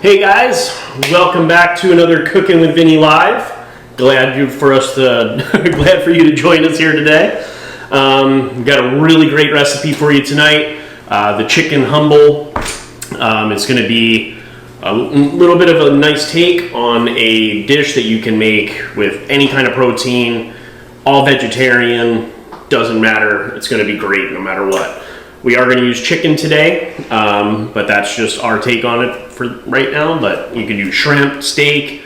Hey guys, welcome back to another Cooking with Vinnie Live. Glad for you to join us here today. We've got a really great recipe for you tonight. The chicken humble. It's going to be a little bit of a nice take on a dish that you can make with any kind of protein, all vegetarian, doesn't matter. It's going to be great no matter what. We are going to use chicken today, but that's just our take on it for right now. But you can do shrimp, steak,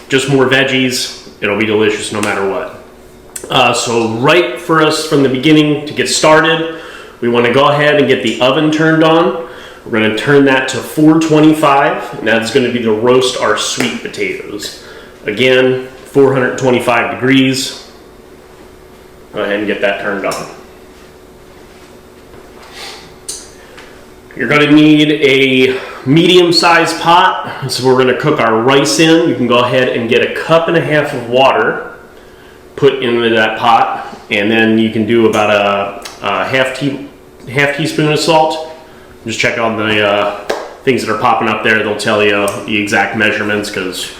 just more veggies. It'll be delicious no matter what. So right for us from the beginning to get started, we want to go ahead and get the oven turned on. We're going to turn that to 425, and that's going to be to roast our sweet potatoes. Again, 425 degrees. Go ahead and get that turned on. You're going to need a medium-sized pot, so we're going to cook our rice in. You can go ahead and get 1.5 cups of water, put into that pot, and then you can do about a half teaspoon of salt. Just check on the things that are popping up there. They'll tell you the exact measurements because,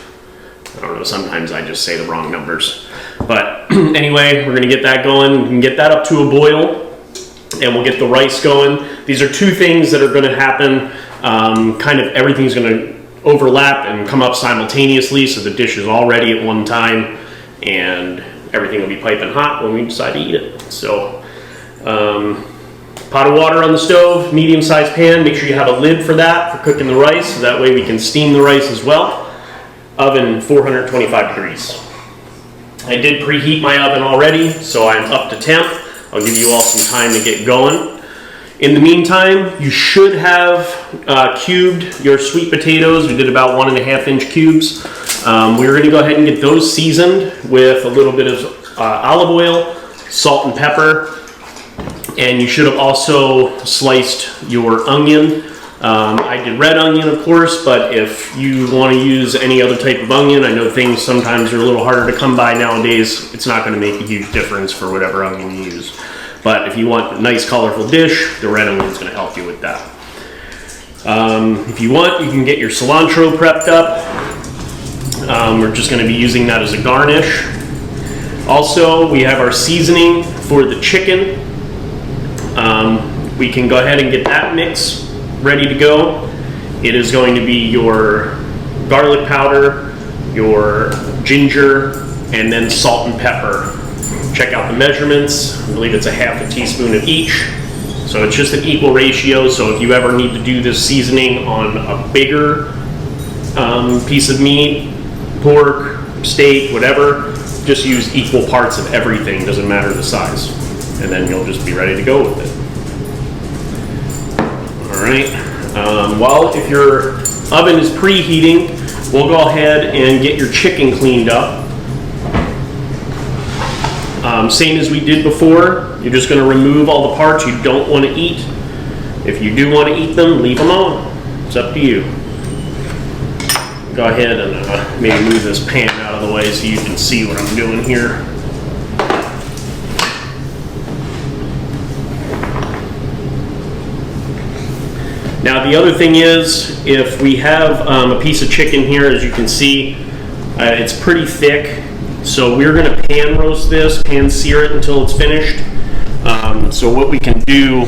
I don't know, sometimes I just say the wrong numbers. But anyway, we're going to get that going. We can get that up to a boil, and we'll get the rice going. These are two things that are going to happen. Kind of everything's going to overlap and come up simultaneously, so the dish is all ready at one time, and everything will be piping hot when we decide to eat it. So, pot of water on the stove, medium-sized pan. Make sure you have a lid for that, for cooking the rice, so that way we can steam the rice as well. Oven 425 degrees. I did preheat my oven already, so I'm up to temp. I'll give you all some time to get going. In the meantime, you should have cubed your sweet potatoes. We did about 1.5 inch cubes. We're going to go ahead and get those seasoned with a little bit of olive oil, salt and pepper, and you should have also sliced your onion. I did red onion, of course, but if you want to use any other type of onion, I know things sometimes are a little harder to come by nowadays. It's not going to make a huge difference for whatever onion you use. But if you want a nice, colorful dish, the red onion is going to help you with that. If you want, you can get your cilantro prepped up. We're just going to be using that as a garnish. Also, we have our seasoning for the chicken. We can go ahead and get that mix ready to go. It is going to be your garlic powder, your ginger, and then salt and pepper. Check out the measurements. I believe it's 1/2 teaspoon of each. So it's just an equal ratio. So if you ever need to do this seasoning on a bigger piece of meat, pork, steak, whatever, just use equal parts of everything. Doesn't matter the size. And then you'll just be ready to go with it. All right. If your oven is preheating, we'll go ahead and get your chicken cleaned up. Same as we did before, you're just going to remove all the parts you don't want to eat. If you do want to eat them, leave them on. It's up to you. Go ahead and maybe move this pan out of the way so you can see what I'm doing here. Now the other thing is, if we have a piece of chicken here, as you can see, it's pretty thick. So we're going to pan roast this, pan sear it until it's finished. So what we can do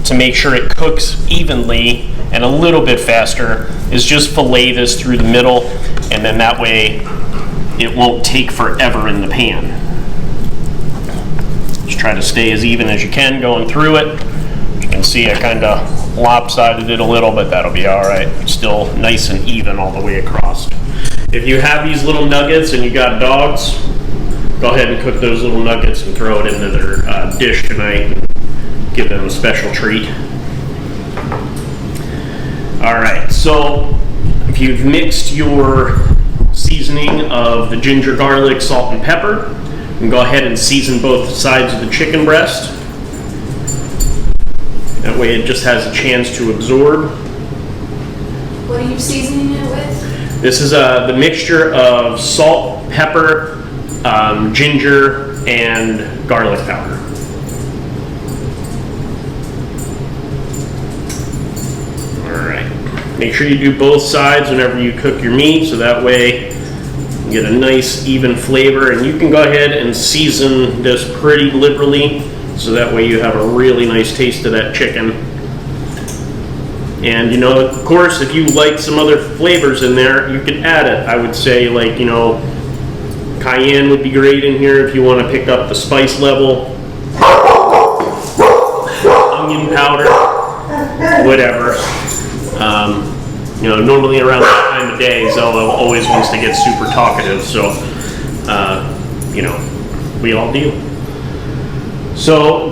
to make sure it cooks evenly and a little bit faster is just fillet this through the middle, and then that way it won't take forever in the pan. Just try to stay as even as you can going through it. You can see I kind of lopsided it a little, but that'll be all right. It's still nice and even all the way across. If you have these little nuggets and you got dogs, go ahead and cook those little nuggets and throw it into their dish tonight and give them a special treat. All right, so if you've mixed your seasoning of the ginger, garlic, salt, and pepper, you can go ahead and season both sides of the chicken breast. That way it just has a chance to absorb. What are you seasoning it with? This is the mixture of salt, pepper, ginger, and garlic powder. All right. Make sure you do both sides whenever you cook your meat, so that way you get a nice even flavor. And you can go ahead and season this pretty liberally, so that way you have a really nice taste of that chicken. And of course, if you like some other flavors in there, you can add it. I would say, like, cayenne would be great in here if you want to pick up the spice level. Onion powder, whatever. Normally around that time of day, Zelda always wants to get super talkative, so, we all do. So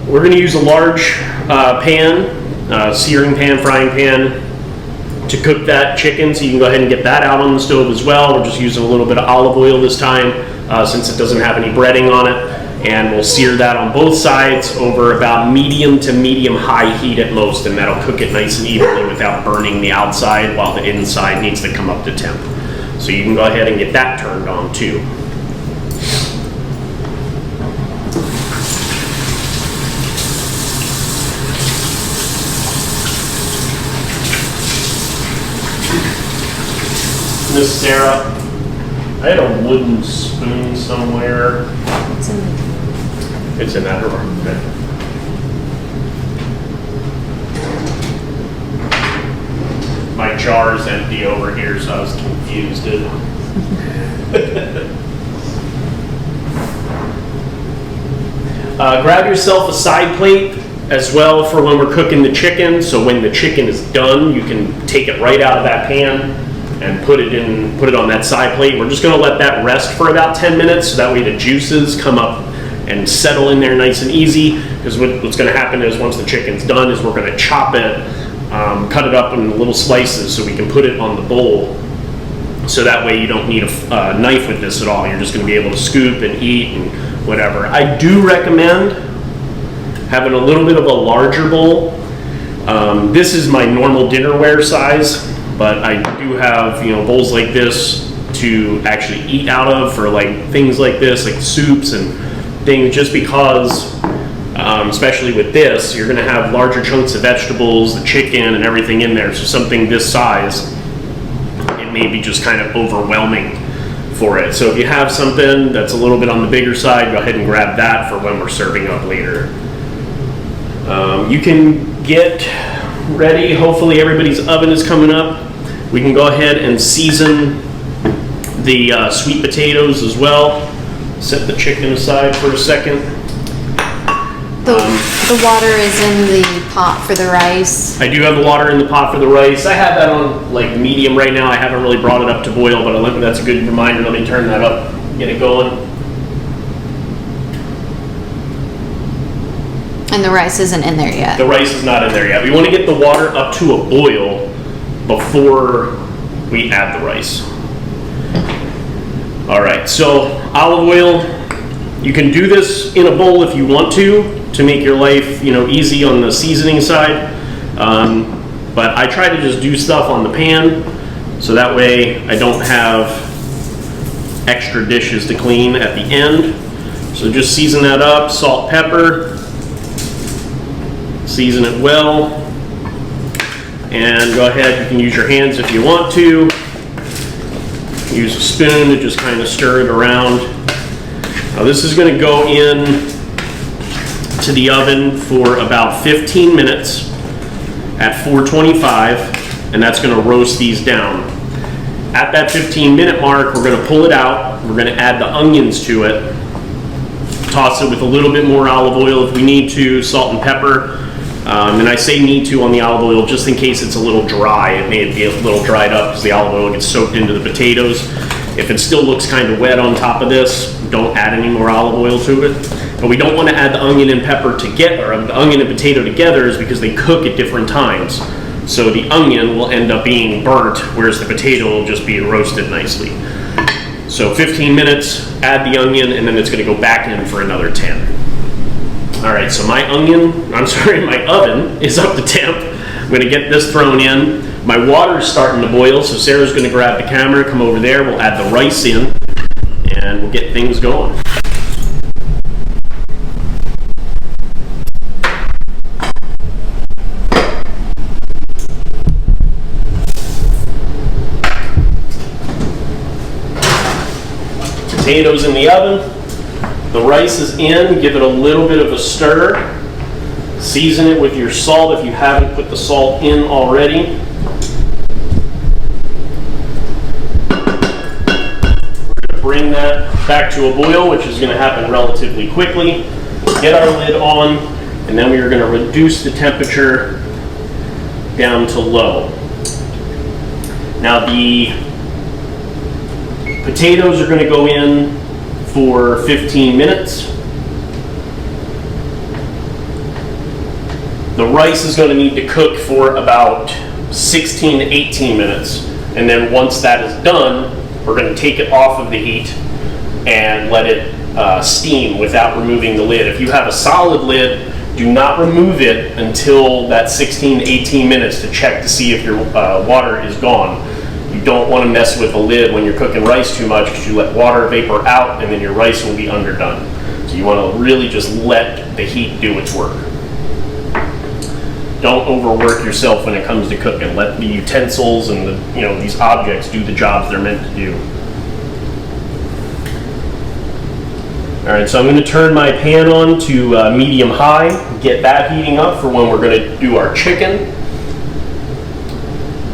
we're going to use a large pan, searing pan, frying pan, to cook that chicken, so you can go ahead and get that out on the stove as well. We're just using a little bit of olive oil this time, since it doesn't have any breading on it. And we'll sear that on both sides over about medium to medium-high heat at most, and that'll cook it nice and evenly without burning the outside, while the inside needs to come up to temp. So you can go ahead and get that turned on too. Miss Sarah, I had a wooden spoon somewhere. It's in that drawer. Okay. My jar is empty over here, so I was confused. Grab yourself a side plate as well for when we're cooking the chicken. So when the chicken is done, you can take it right out of that pan and put it on that side plate. We're just going to let that rest for about 10 minutes, so that way the juices come up and settle in there nice and easy. Because what's going to happen is, once the chicken's done, is we're going to chop it, cut it up in little slices so we can put it on the bowl. So that way you don't need a knife with this at all. You're just going to be able to scoop and eat and whatever. I do recommend having a little bit of a larger bowl. This is my normal dinnerware size, but I do have bowls like this to actually eat out of for like things like this, like soups and things, just because especially with this, you're going to have larger chunks of vegetables, the chicken and everything in there. So something this size, it may be just kind of overwhelming for it. So if you have something that's a little bit on the bigger side, go ahead and grab that for when we're serving up later. You can get ready. Hopefully everybody's oven is coming up. We can go ahead and season the sweet potatoes as well. Set the chicken aside for a second. The water is in the pot for the rice. I do have the water in the pot for the rice. I have that on like medium right now. I haven't really brought it up to boil, but that's a good reminder. Let me turn that up, get it going. And the rice isn't in there yet. The rice is not in there yet. We want to get the water up to a boil before we add the rice. All right, so olive oil. You can do this in a bowl if you want to make your life, easy on the seasoning side. But I try to just do stuff on the pan, so that way I don't have extra dishes to clean at the end. So just season that up, salt, pepper, season it well, and go ahead, you can use your hands if you want to. Use a spoon to just kind of stir it around. Now this is going to go in to the oven for about 15 minutes at 425, and that's going to roast these down. At that 15-minute mark, we're going to pull it out. We're going to add the onions to it. Toss it with a little bit more olive oil if we need to, salt and pepper. And I say need to on the olive oil just in case it's a little dry. It may be a little dried up because the olive oil gets soaked into the potatoes. If it still looks kind of wet on top of this, don't add any more olive oil to it. But we don't want to add the onion and pepper together, or the onion and potato together, is because they cook at different times. So the onion will end up being burnt, whereas the potato will just be roasted nicely. So 15 minutes, add the onion, and then it's going to go back in for another 10. All right, so my oven is up to temp. I'm going to get this thrown in. My water is starting to boil, so Sarah's going to grab the camera, come over there. We'll add the rice in, and we'll get things going. Potatoes in the oven. The rice is in. Give it a little bit of a stir. Season it with your salt if you haven't put the salt in already. Bring that back to a boil, which is going to happen relatively quickly. Get our lid on, and then we are going to reduce the temperature down to low. Now the potatoes are going to go in for 15 minutes. The rice is going to need to cook for about 16 to 18 minutes, and then once that is done, we're going to take it off of the heat and let it steam without removing the lid. If you have a solid lid, do not remove it until that 16 to 18 minutes to check to see if your water is gone. You don't want to mess with the lid when you're cooking rice too much, because you let water vapor out and then your rice will be underdone. So you want to really just let the heat do its work. Don't overwork yourself when it comes to cooking. Let the utensils and these objects do the jobs they're meant to do. All right, so I'm going to turn my pan on to medium-high, get that heating up for when we're going to do our chicken.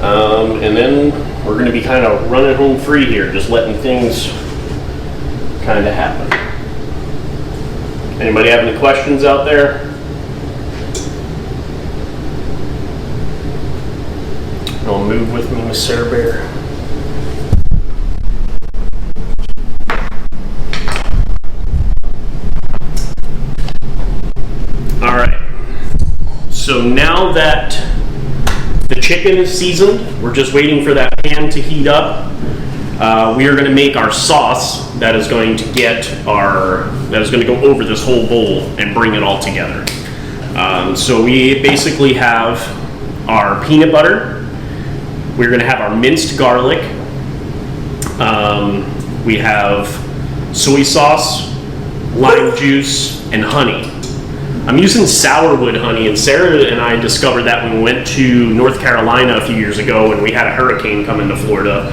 And then we're going to be kind of running home free here, just letting things kind of happen. Anybody have any questions out there? Don't move with me, Miss Sarah Bear. All right. So now that the chicken is seasoned, we're just waiting for that pan to heat up. We are going to make our sauce that is going to go over this whole bowl and bring it all together. So we basically have our peanut butter. We're going to have our minced garlic. We have soy sauce, lime juice, and honey. I'm using sourwood honey, and Sarah and I discovered that when we went to North Carolina a few years ago and we had a hurricane come into Florida.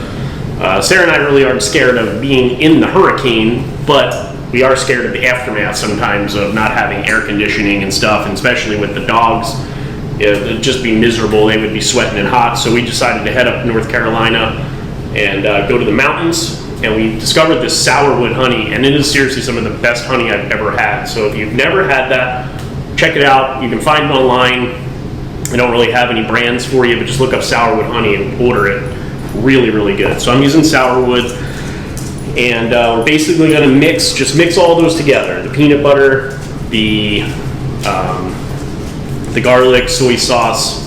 Sarah and I really aren't scared of being in the hurricane, but we are scared of the aftermath sometimes of not having air conditioning and stuff, and especially with the dogs. It'd just be miserable. They would be sweating and hot. So we decided to head up to North Carolina and go to the mountains. And we discovered this sourwood honey, and it is seriously some of the best honey I've ever had. So if you've never had that, check it out. You can find it online. I don't really have any brands for you, but just look up sourwood honey and order it. Really, really good. So I'm using sourwood, and we're basically going to mix all those together. The peanut butter, the garlic, soy sauce,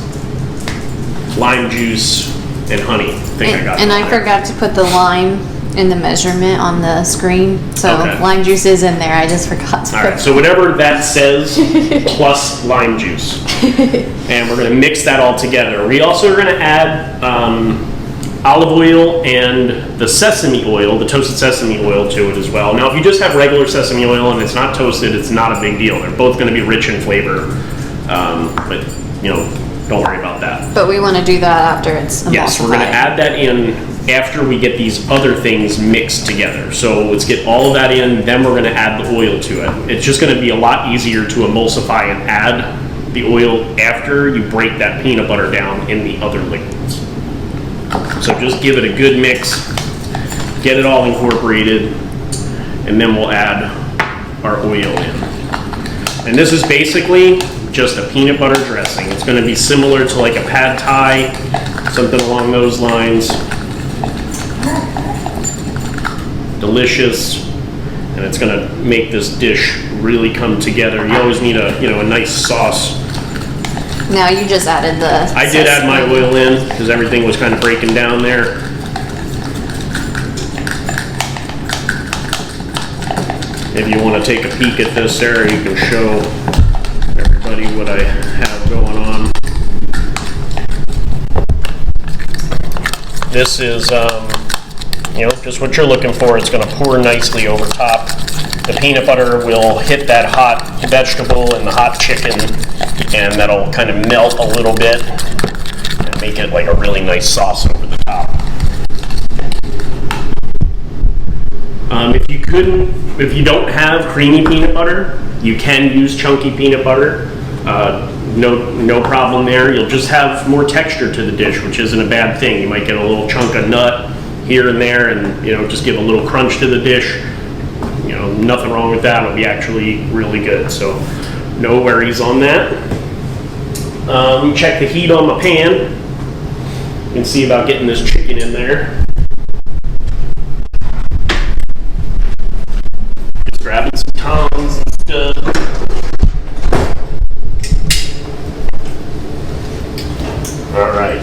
lime juice, and honey. I forgot to put the lime in the measurement on the screen, so okay. Lime juice is in there. I just forgot to. All right, so whatever that says, plus lime juice, and we're going to mix that all together. We also are going to add olive oil and the sesame oil, the toasted sesame oil, to it as well. Now, if you just have regular sesame oil and it's not toasted, it's not a big deal. They're both going to be rich in flavor, but don't worry about that. But we want to do that after it's emulsified. Yes, we're going to add that in after we get these other things mixed together. So let's get all of that in, then we're going to add the oil to it. It's just going to be a lot easier to emulsify and add the oil after you break that peanut butter down in the other liquids. So just give it a good mix, get it all incorporated, and then we'll add our oil in. And this is basically just a peanut butter dressing. It's going to be similar to like a pad thai, something along those lines. Delicious, and it's going to make this dish really come together. You always need a nice sauce. Now you just added the. I did add my oil in because everything was kind of breaking down there. If you want to take a peek at this, Sarah, you can show everybody what I have going on. This is, just what you're looking for. It's going to pour nicely over top. The peanut butter will hit that hot vegetable and the hot chicken, and that'll kind of melt a little bit and make it like a really nice sauce over the top. If you don't have creamy peanut butter, you can use chunky peanut butter. No problem there. You'll just have more texture to the dish, which isn't a bad thing. You might get a little chunk of nut here and there, and just give a little crunch to the dish. Nothing wrong with that. It'll be actually really good. So no worries on that. Check the heat on my pan. You can see about getting this chicken in there. Just grabbing some tongs and stuff. All right.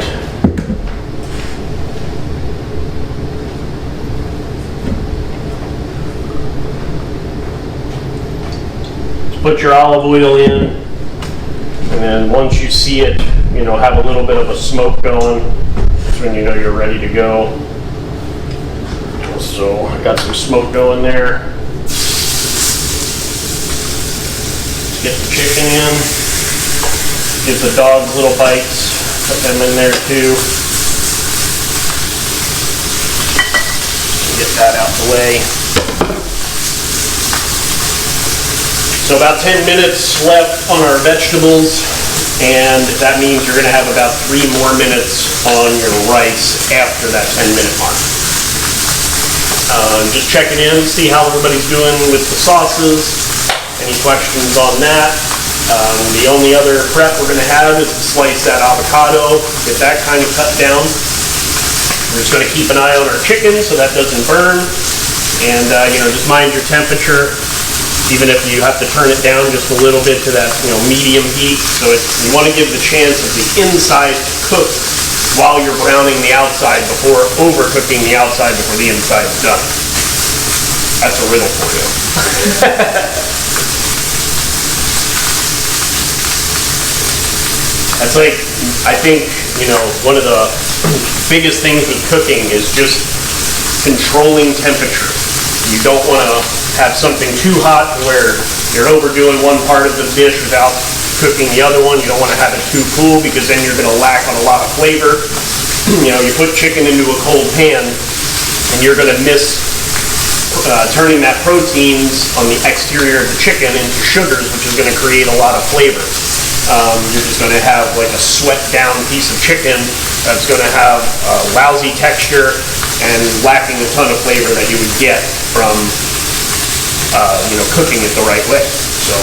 Just put your olive oil in, and then once you see it, have a little bit of a smoke going, that's when you know you're ready to go. So I got some smoke going there. Get the chicken in. Give the dogs little bites. Put them in there too. Get that out the way. So about 10 minutes left on our vegetables, and that means you're going to have about 3 more minutes on your rice after that 10-minute mark. Just checking in, see how everybody's doing with the sauces. Any questions on that? The only other prep we're going to have is to slice that avocado, get that kind of cut down. We're just going to keep an eye on our chicken so that doesn't burn, and just mind your temperature. Even if you have to turn it down just a little bit to that medium heat. So you want to give the chance of the inside to cook while you're browning the outside before overcooking the outside before the inside's done. That's a riddle for you. That's like, I think, one of the biggest things with cooking is just controlling temperature. You don't want to have something too hot where you're overdoing one part of the dish without cooking the other one. You don't want to have it too cool because then you're going to lack on a lot of flavor. You put chicken into a cold pan and you're going to miss turning that proteins on the exterior of the chicken into sugars, which is going to create a lot of flavor. You're just going to have like a sweat down piece of chicken that's going to have lousy texture and lacking a ton of flavor that you would get from cooking it the right way. So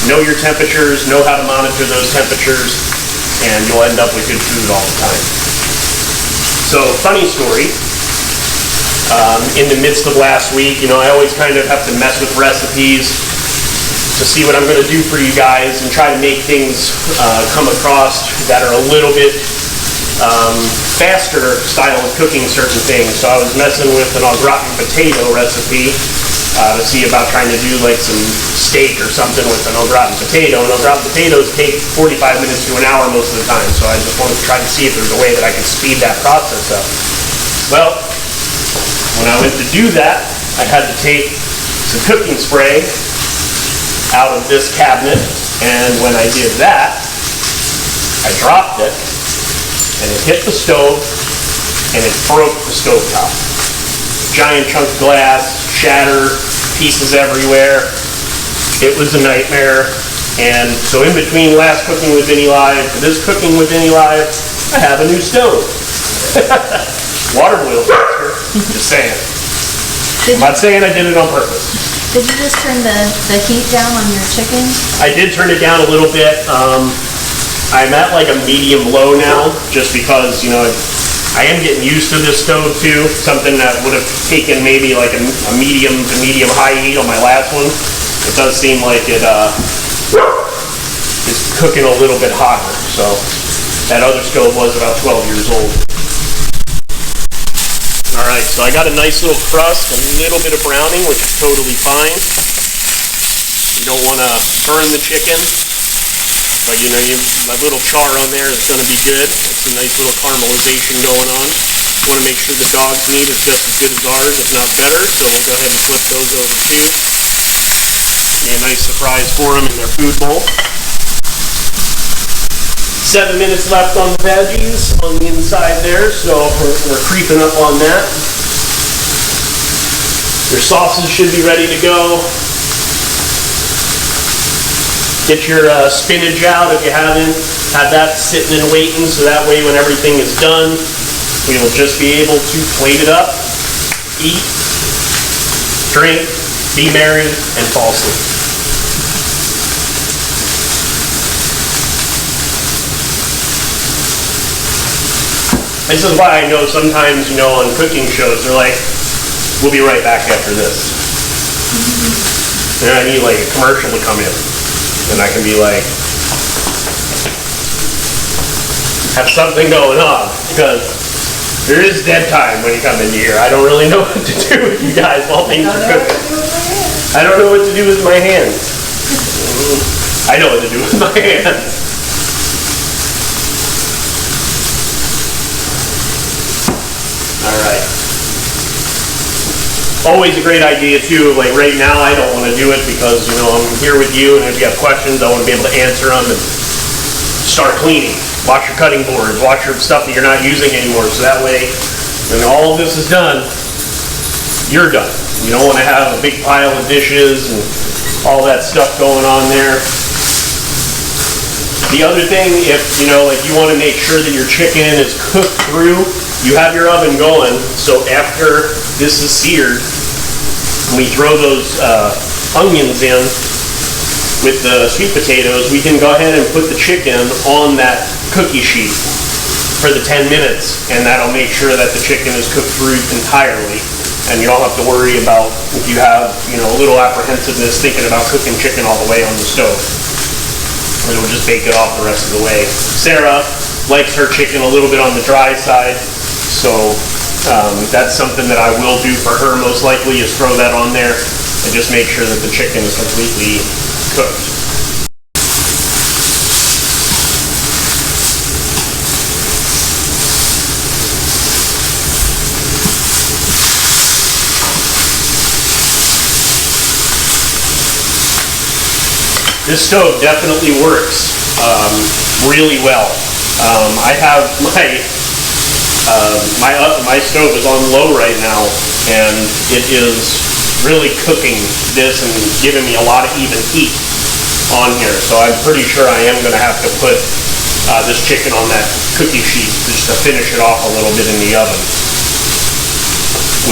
know your temperatures, know how to monitor those temperatures, and you'll end up with good food all the time. So funny story, in the midst of last week, I always kind of have to mess with recipes to see what I'm going to do for you guys and try to make things come across that are a little bit faster style of cooking certain things. So I was messing with an au gratin potato recipe to see about trying to do like some steak or something with an au gratin potato. And au gratin potatoes take 45 minutes to an hour most of the time. So I just wanted to try to see if there's a way that I could speed that process up. Well, when I went to do that, I had to take some cooking spray out of this cabinet, and when I did that, I dropped it, and it hit the stove, and it broke the stovetop. Giant chunk of glass, shatter, pieces everywhere. It was a nightmare, and so in between last Cooking with Vinnie Live to this Cooking with Vinnie Live, I have a new stove. Water boils faster, just saying. I'm not saying I did it on purpose. Did you just turn the heat down on your chicken? I did turn it down a little bit. I'm at like a medium low now, just because, I am getting used to this stove too. Something that would have taken maybe like a medium to medium high heat on my last one. It does seem like it is cooking a little bit hotter. So that other stove was about 12 years old. Alright, so I got a nice little crust, a little bit of browning, which is totally fine. You don't want to burn the chicken, but a little char on there is going to be good. It's a nice little caramelization going on. Want to make sure the dog's meat is just as good as ours, if not better, so we'll go ahead and flip those over too. Be a nice surprise for them in their food bowl. 7 minutes left on the veggies on the inside there, so we're creeping up on that. Your sauces should be ready to go. Get your spinach out if you haven't. Have that sitting and waiting so that way when everything is done, we will just be able to plate it up, eat, drink, be merry, and fall asleep. This is why I know sometimes, you know, on cooking shows, they're like, we'll be right back after this. And I need like a commercial to come in. And I can be like, have something going on. Because there is dead time when you come into here. I don't really know what to do with you guys while things are cooking. I don't know what to do with my hands. I know what to do with my hands. Alright. Always a great idea too, like right now I don't want to do it because, you know, I'm here with you and if you have questions I want to be able to answer them and start cleaning. Watch your cutting boards, watch your stuff that you're not using anymore so that way when all of this is done, you're done. You don't want to have a big pile of dishes and all that stuff going on there. The other thing, if, you know, like you want to make sure that your chicken is cooked through, you have your oven going, so after this is seared, we throw those onions in with the sweet potatoes, we can go ahead and put the chicken on that cookie sheet for the 10 minutes, and that'll make sure that the chicken is cooked through entirely, and you don't have to worry about if you have, you know, a little apprehensiveness thinking about cooking chicken all the way on the stove. It'll just bake it off the rest of the way. Sarah likes her chicken a little bit on the dry side, so that's something that I will do for her most likely is throw that on there and just make sure that the chicken is completely cooked. This stove definitely works really well. I have my stove is on low right now, and it is really cooking this and giving me a lot of even heat on here. So I'm pretty sure I am going to have to put this chicken on that cookie sheet just to finish it off a little bit in the oven,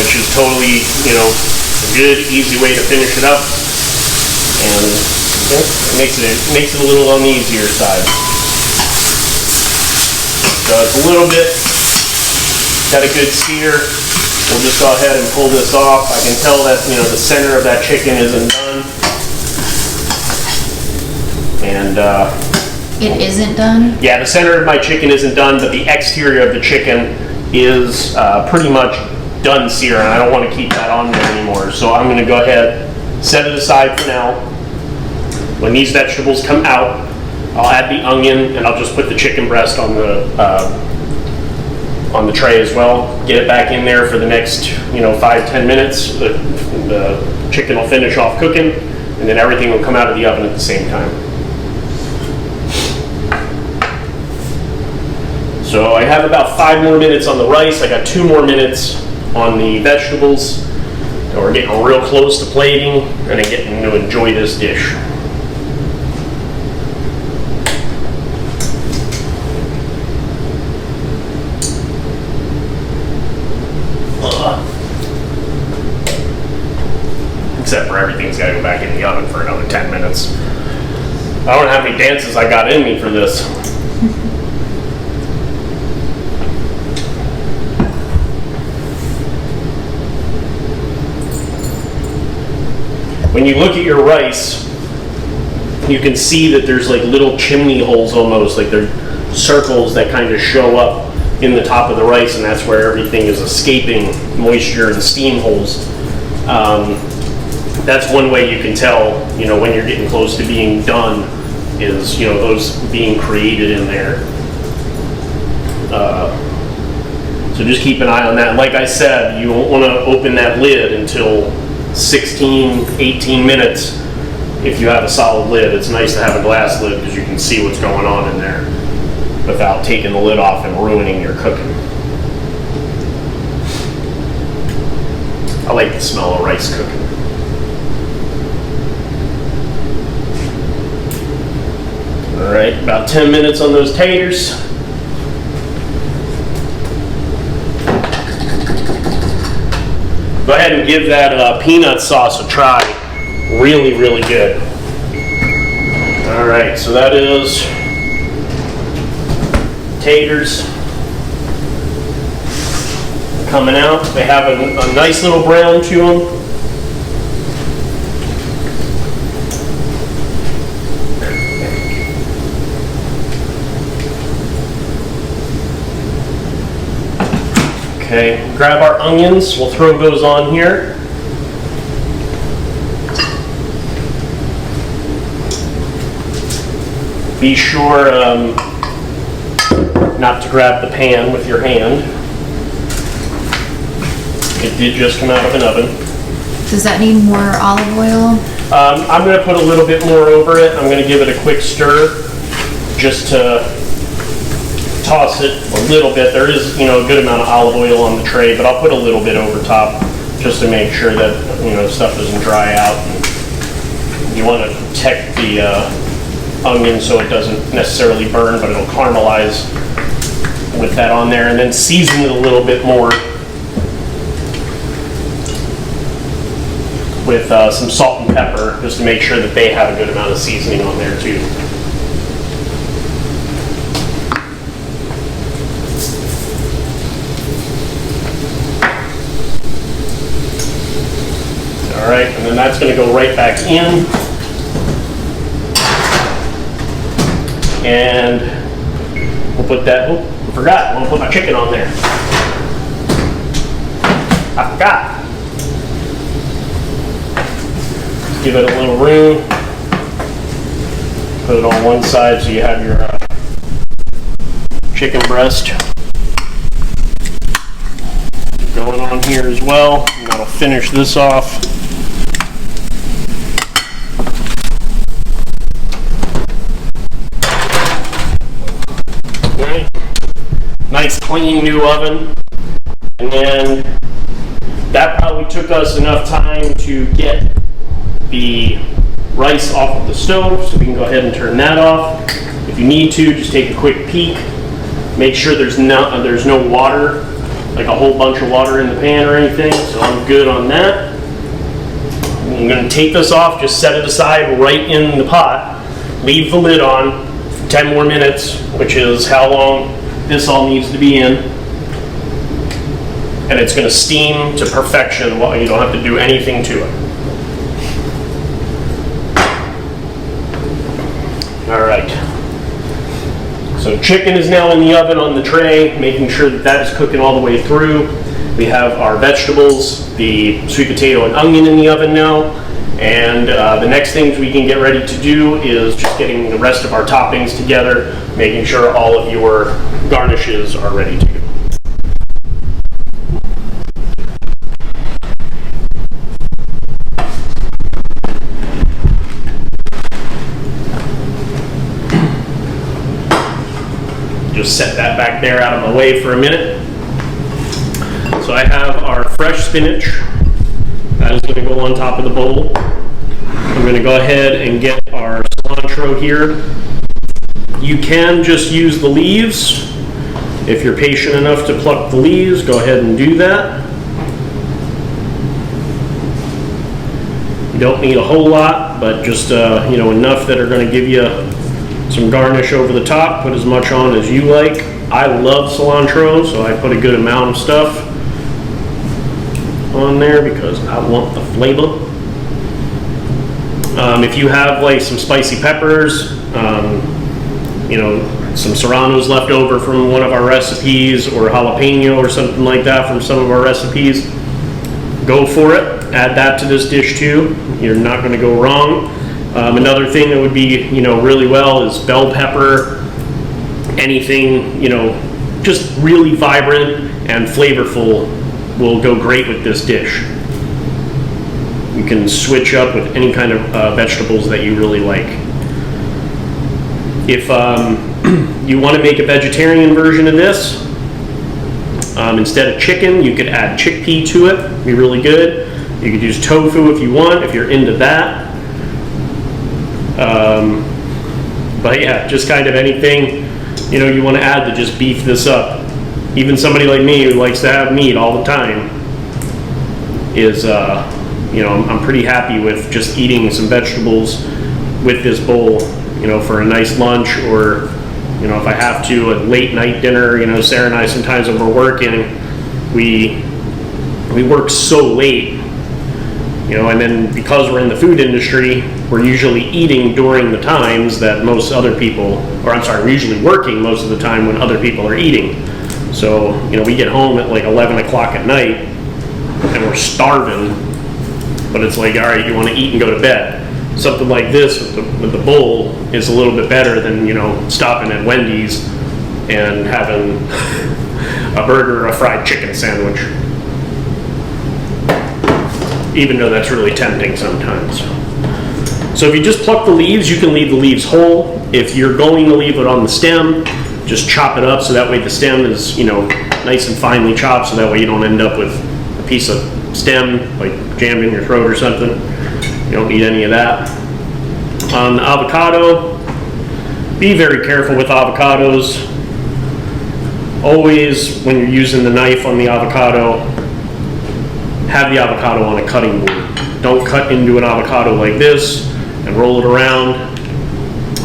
which is totally, you know, a good, easy way to finish it up, and it makes it a little on the easier side. So it's a little bit, got a good sear. We'll just go ahead and pull this off. I can tell that, you know, the center of that chicken isn't done. And It isn't done? yeah, the center of my chicken isn't done, but the exterior of the chicken is pretty much done searing. I don't want to keep that on there anymore. So I'm going to go ahead, set it aside for now. When these vegetables come out, I'll add the onion and I'll just put the chicken breast on the tray as well. Get it back in there for the next, you know, 5-10 minutes. The chicken will finish off cooking, and then everything will come out of the oven at the same time. So I have about 5 more minutes on the rice. I got 2 more minutes on the vegetables. So we're getting real close to plating and getting to enjoy this dish. Except for everything's got to go back in the oven for another 10 minutes. I don't know how many dances I got in me for this. When you look at your rice, you can see that there's like little chimney holes almost, like they're circles that kind of show up in the top of the rice, and that's where everything is escaping moisture and steam holes. That's one way you can tell, you know, when you're getting close to being done, is, you know, those being created in there. So just keep an eye on that. Like I said, you won't want to open that lid until 16, 18 minutes if you have a solid lid. It's nice to have a glass lid because you can see what's going on in there without taking the lid off and ruining your cooking. I like the smell of rice cooking. All right, about 10 minutes on those taters. Go ahead and give that peanut sauce a try. Really, really good. All right, so that is taters coming out. They have a nice little brown to them. Okay, grab our onions. We'll throw those on here. Be sure not to grab the pan with your hand. It did just come out of an oven. Does that need more olive oil? I'm going to put a little bit more over it. I'm going to give it a quick stir just to toss it a little bit. There is, a good amount of olive oil on the tray, but I'll put a little bit over top just to make sure that, stuff doesn't dry out. And you want to protect the onion so it doesn't necessarily burn, but it'll caramelize with that on there. And then season it a little bit more with some salt and pepper, just to make sure that they have a good amount of seasoning on there too. All right, and then that's going to go right back in. And we'll put that, I forgot, we'll put my chicken on there. I forgot. Give it a little room. Put it on one side so you have your chicken breast going on here as well. And that'll finish this off. Okay. Nice clean new oven. And then that probably took us enough time to get the rice off of the stove, so we can go ahead and turn that off. If you need to, just take a quick peek. Make sure there's no water, like a whole bunch of water in the pan or anything, so I'm good on that. I'm going to take this off, just set it aside right in the pot, leave the lid on for 10 more minutes, which is how long this all needs to be in. And it's going to steam to perfection while you don't have to do anything to it. All right, so chicken is now in the oven on the tray, making sure that that is cooking all the way through. We have our vegetables, the sweet potato and onion in the oven now, and the next things we can get ready to do is just getting the rest of our toppings together, making sure all of your garnishes are ready to go. Just set that back there out of my way for a minute. So I have our fresh spinach. That is going to go on top of the bowl. I'm going to go ahead and get our cilantro here. You can just use the leaves. If you're patient enough to pluck the leaves, go ahead and do that. You don't need a whole lot, but just enough that are going to give you some garnish over the top. Put as much on as you like. I love cilantro, so I put a good amount of stuff on there because I want the flavor. If you have like some spicy peppers, some serranos left over from one of our recipes, or jalapeno or something like that from some of our recipes, go for it. Add that to this dish too. You're not going to go wrong. Another thing that would be, really well is bell pepper. Anything, just really vibrant and flavorful will go great with this dish. You can switch up with any kind of vegetables that you really like. If you want to make a vegetarian version of this, Instead of chicken, you could add chickpea to it. It'd be really good. You could use tofu if you want, if you're into that. But yeah, just kind of anything, you know, you want to add to just beef this up. Even somebody like me who likes to have meat all the time is, you know, I'm pretty happy with just eating some vegetables with this bowl, you know, for a nice lunch, or, you know, if I have to, a late night dinner. You know, Sarah and I, sometimes when we're working, we work so late, you know, and then because we're in the food industry, we're usually eating during the times that most other people, or I'm sorry, we're usually working most of the time when other people are eating. So, you know, we get home at like 11 o'clock at night and we're starving, but it's like, all right, you want to eat and go to bed. Something like this with the bowl is a little bit better than, you know, stopping at Wendy's and having a burger or a fried chicken sandwich. Even though that's really tempting sometimes. So if you just pluck the leaves, you can leave the leaves whole. If you're going to leave it on the stem, just chop it up so that way the stem is, you know, nice and finely chopped, so that way you don't end up with a piece of stem like jammed in your throat or something. You don't need any of that. On the avocado, be very careful with avocados. Always, when you're using the knife on the avocado, have the avocado on a cutting board. Don't cut into an avocado like this and roll it around.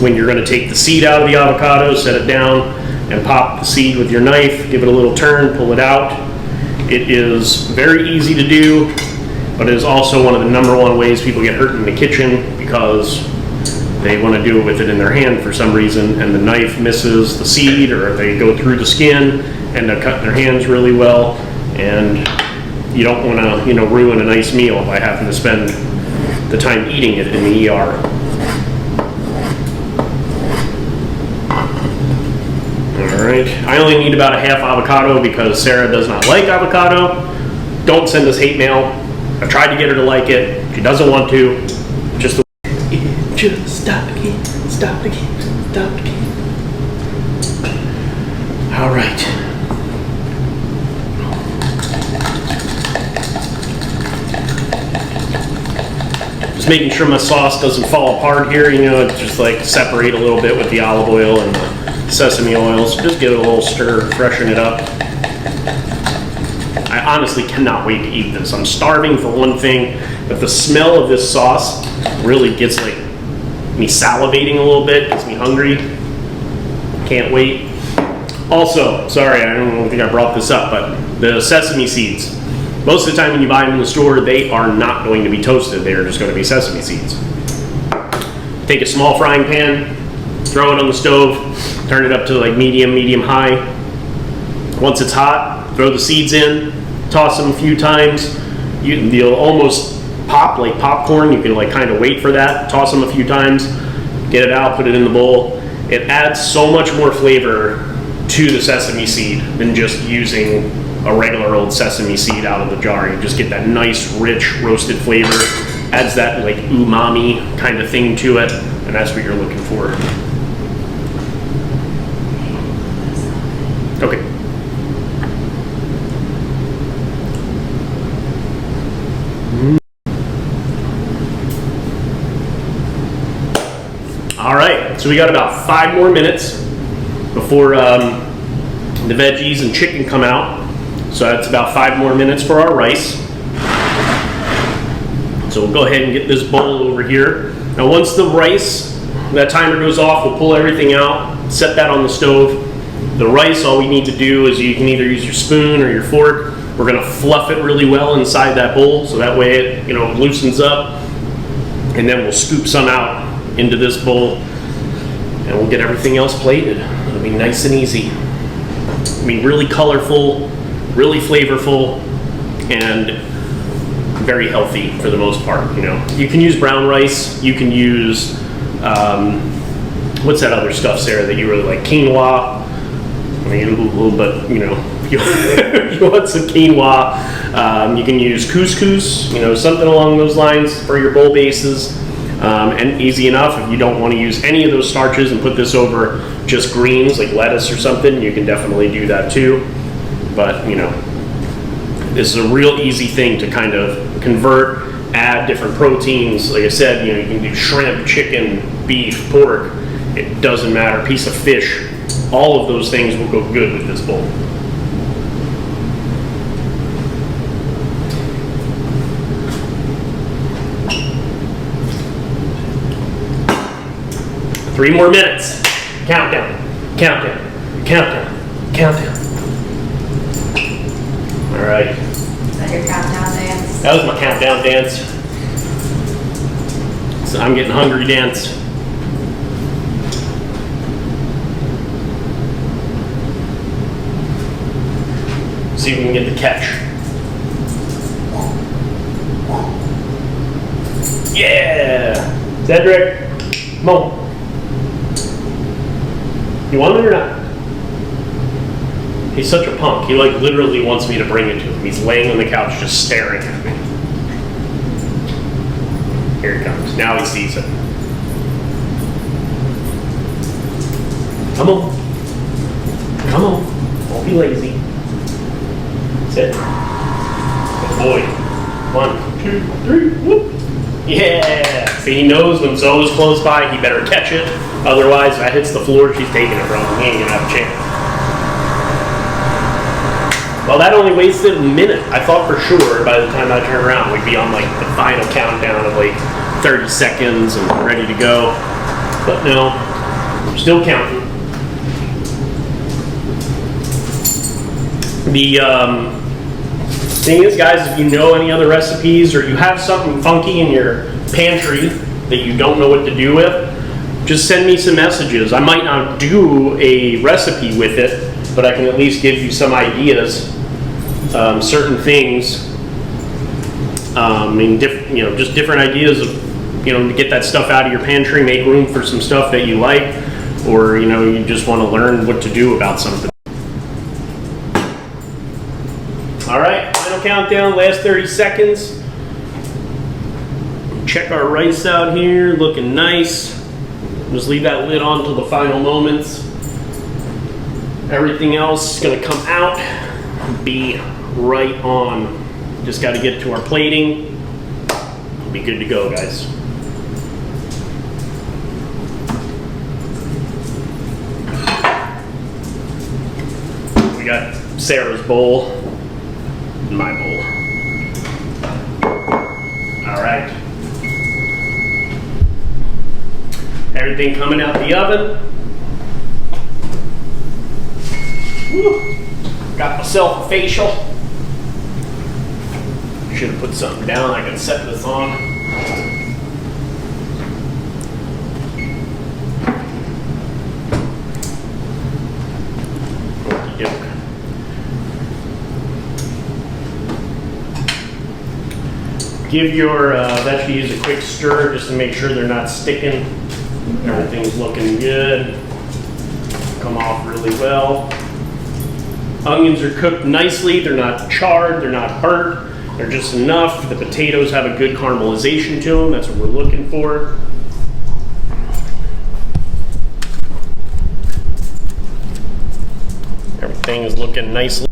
When you're going to take the seed out of the avocado, set it down and pop the seed with your knife, give it a little turn, pull it out. It is very easy to do, but it is also one of the #1 ways people get hurt in the kitchen, because they want to do it with it in their hand for some reason, and the knife misses the seed, or they go through the skin and they cut their hands really well, and you don't want to, you know, ruin a nice meal by having to spend the time eating it in the ER. Alright, I only need about a half avocado because Sarah does not like avocado. Don't send us hate mail. I've tried to get her to like it. She doesn't want to. Just stop again, stop again, stop again. Alright. Just making sure my sauce doesn't fall apart here, you know, just like separate a little bit with the olive oil and the sesame oils. Just give it a little stir, freshen it up. I honestly cannot wait to eat this. I'm starving for one thing, but the smell of this sauce really gets like me salivating a little bit, gets me hungry. Can't wait. Also, sorry, I don't think I brought this up, but the sesame seeds. Most of the time when you buy them in the store, they are not going to be toasted. They are just going to be sesame seeds. Take a small frying pan, throw it on the stove, turn it up to like medium high. Once it's hot, throw the seeds in, toss them a few times. You'll almost pop like popcorn. You can like kind of wait for that, toss them a few times, get it out, put it in the bowl. It adds so much more flavor to the sesame seed than just using a regular old sesame seed out of the jar. You just get that nice, rich, roasted flavor. Adds that like umami kind of thing to it, and that's what you're looking for. Okay. All right, so we got about 5 more minutes before the veggies and chicken come out. So that's about 5 more minutes for our rice. So we'll go ahead and get this bowl over here. Now once the rice, that timer goes off, we'll pull everything out, set that on the stove. The rice, all we need to do is you can either use your spoon or your fork. We're gonna fluff it really well inside that bowl, so that way it, you know, loosens up. And then we'll scoop some out into this bowl, and we'll get everything else plated. It'll be nice and easy. I mean, really colorful, really flavorful, and very healthy for the most part. You know, you can use brown rice. You can use what's that other stuff, Sarah, that you really like? Quinoa. I mean, but you know, if you want some quinoa, you can use couscous. You know, something along those lines for your bowl bases. And easy enough. If you don't want to use any of those starches and put this over just greens like lettuce or something, you can definitely do that too. but you know, this is a real easy thing to kind of convert, add different proteins. Like I said, you know, you can do shrimp, chicken, beef, pork. It doesn't matter. Piece of fish. All of those things will go good with this bowl. Three more minutes. Countdown, countdown, countdown, countdown. All right. Is that your countdown dance? That was my countdown dance. So I'm getting hungry dance. See if we can get the catch. Yeah! Cedric, come on. You want it or not? He's such a punk. He like literally wants me to bring it to him. He's laying on the couch just staring at me. Here he comes. Now he sees it. Come on. Come on. Don't be lazy. Sit. Good boy. 1, 2, 3. Whoop. Yeah. See, he knows when Zoe's close by, he better catch it. Otherwise, if that hits the floor, she's taking it from him. He ain't gonna have a chance. Well, that only wasted a minute. I thought for sure by the time I turned around, we'd be on like the final countdown of like 30 seconds and ready to go. But no, we're still counting. The thing is, guys, if you know any other recipes or you have something funky in your pantry that you don't know what to do with, just send me some messages. I might not do a recipe with it, but I can at least give you some ideas, certain things, and you know, just different ideas of, you know, to get that stuff out of your pantry, make room for some stuff that you like, or you know, you just want to learn what to do about something. All right, final countdown, last 30 seconds. Check our rice out here, looking nice. Just leave that lid on till the final moments. Everything else is gonna come out and be right on. Just gotta get to our plating. We'll be good to go, guys. We got Sarah's bowl and my bowl. All right. Everything coming out the oven. Woo. Got myself a facial. Should have put something down. I can set this on. Okey-doke. Give your veggies use a quick stir just to make sure they're not sticking. Everything's looking good. Come off really well. Onions are cooked nicely. They're not charred. They're not burnt. They're just enough. The potatoes have a good caramelization to them. That's what we're looking for. Everything is looking nicely.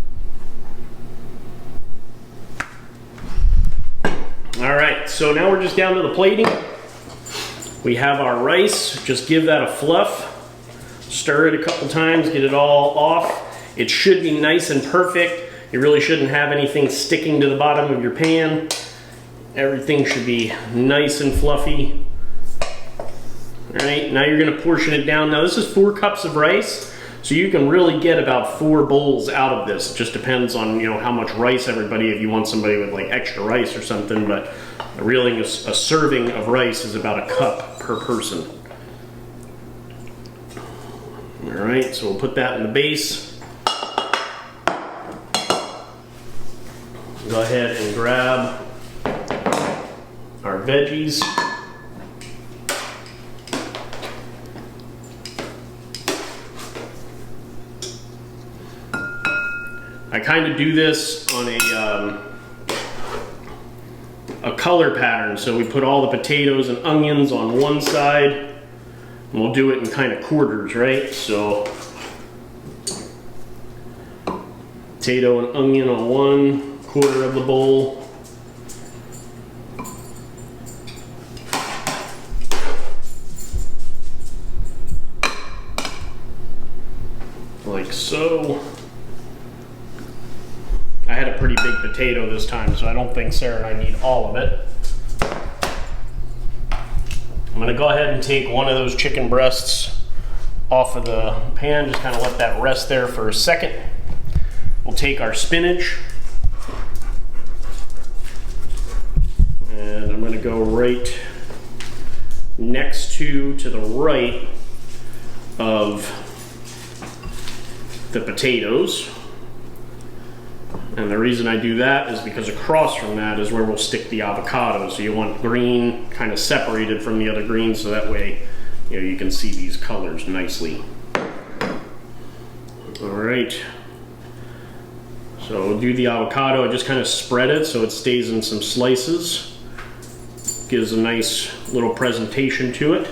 All right, so now we're just down to the plating. We have our rice. Just give that a fluff. Stir it a couple times, get it all off. It should be nice and perfect. You really shouldn't have anything sticking to the bottom of your pan. Everything should be nice and fluffy. All right, now you're gonna portion it down. Now this is 4 cups of rice, so you can really get about 4 bowls out of this. It just depends on, you know, how much rice everybody, if you want somebody with like extra rice or something, but really a serving of rice is about 1 cup per person. All right, so we'll put that in the base. Go ahead and grab our veggies. I kind of do this on a color pattern. So we put all the potatoes and onions on one side, and we'll do it in kind of quarters, right? So Potato and onion on 1/4 of the bowl. Like so. I had a pretty big potato this time, so I don't think Sarah and I need all of it. I'm gonna go ahead and take one of those chicken breasts off of the pan, just kind of let that rest there for a second. We'll take our spinach, and I'm gonna go right next to the right of the potatoes. And the reason I do that is because across from that is where we'll stick the avocado. So you want green kind of separated from the other greens, so that way you can see these colors nicely. All right. So we'll do the avocado. I just kind of spread it so it stays in some slices. Gives a nice little presentation to it.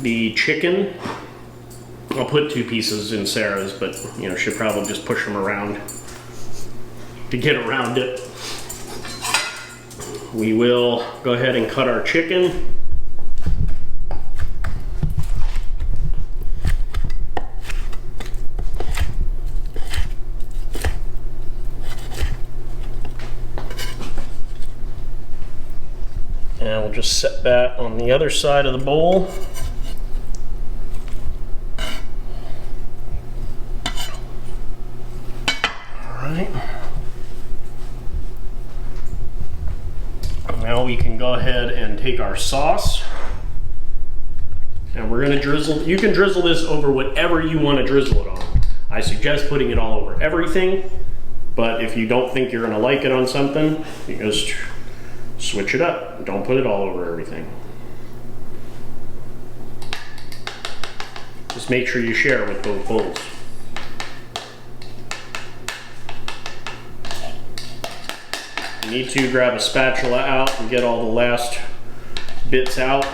The chicken, I'll put 2 pieces in Sarah's, but she'll probably just push them around to get around it. We will go ahead and cut our chicken. And we'll just set that on the other side of the bowl. Now we can go ahead and take our sauce, and we're going to drizzle. You can drizzle this over whatever you want to drizzle it on. I suggest putting it all over everything, but if you don't think you're going to like it on something, you just switch it up. Don't put it all over everything. Just make sure you share with both bowls. You need to grab a spatula out and get all the last bits out.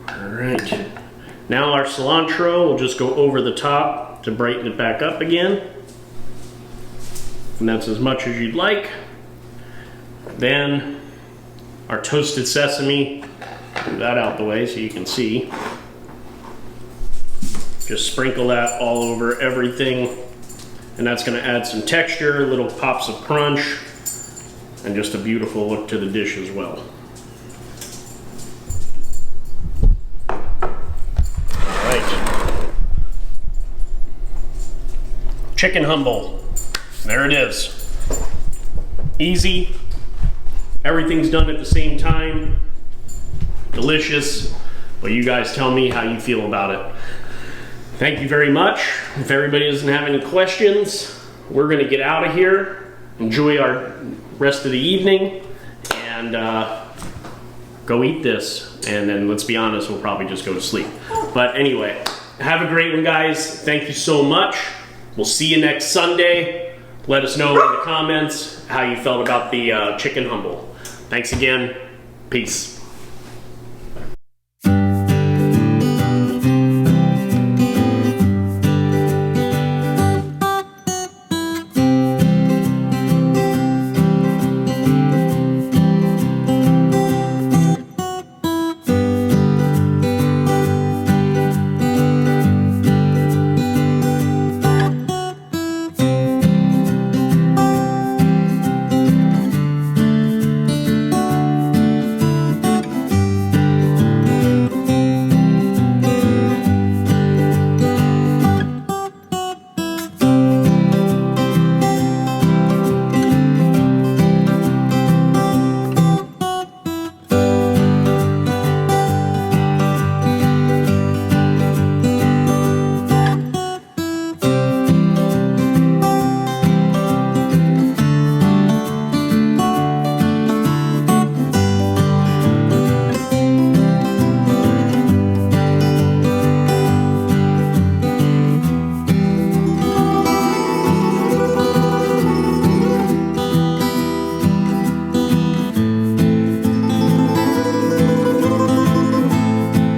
All right. Now our cilantro, we'll just go over the top to brighten it back up again. And that's as much as you'd like. Then our toasted sesame, move that out the way so you can see. Just sprinkle that all over everything, and that's going to add some texture, little pops of crunch, and just a beautiful look to the dish as well. All right. Chicken humble. There it is. Easy. Everything's done at the same time. Delicious. Well, you guys tell me how you feel about it. Thank you very much. If everybody doesn't have any questions, we're going to get out of here. Enjoy our rest of the evening and go eat this. And then, let's be honest, we'll probably just go to sleep. But anyway, have a great one, guys. Thank you so much. We'll see you next Sunday. Let us know in the comments how you felt about the chicken humble. Thanks again. Peace.